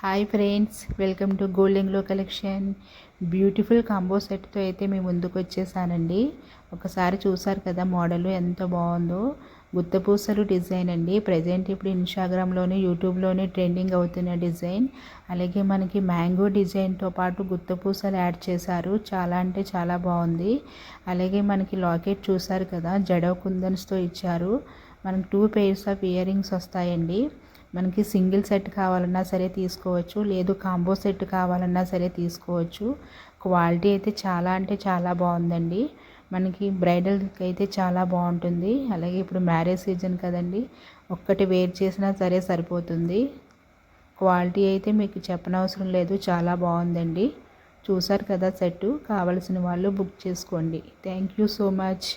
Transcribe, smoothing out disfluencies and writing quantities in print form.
Hi friends, welcome to golden glow collection. Beautiful combo సెట్తో అయితే మేము ముందుకు వచ్చేసానండి. ఒకసారి చూసారు కదా, మోడల్ ఎంత బాగుందో. గుత్తపూసలు డిజైన్ అండి. ప్రజెంట్ ఇప్పుడు ఇన్స్టాగ్రామ్లోని యూట్యూబ్లోని ట్రెండింగ్ అవుతున్న డిజైన్. అలాగే మనకి మ్యాంగో డిజైన్తో పాటు గుత్తపూసలు యాడ్ చేశారు. చాలా అంటే చాలా బాగుంది. అలాగే మనకి లాకెట్ చూసారు కదా, జడో కుందన్స్తో ఇచ్చారు. మనకి 2 pairs ఆఫ్ ఇయర్ రింగ్స్ వస్తాయండి. మనకి సింగిల్ సెట్ కావాలన్నా సరే తీసుకోవచ్చు, లేదు కాంబో సెట్ కావాలన్నా సరే తీసుకోవచ్చు. క్వాలిటీ అయితే చాలా అంటే చాలా బాగుందండి. మనకి బ్రైడల్కి అయితే చాలా బాగుంటుంది. అలాగే ఇప్పుడు మ్యారేజ్ సీజన్ కదండి, ఒక్కటి వేర్ చేసినా సరే సరిపోతుంది. క్వాలిటీ అయితే మీకు చెప్పనవసరం లేదు, చాలా బాగుందండి. చూసారు కదా సెట్, కావలసిన వాళ్ళు బుక్ చేసుకోండి. Thank you so much.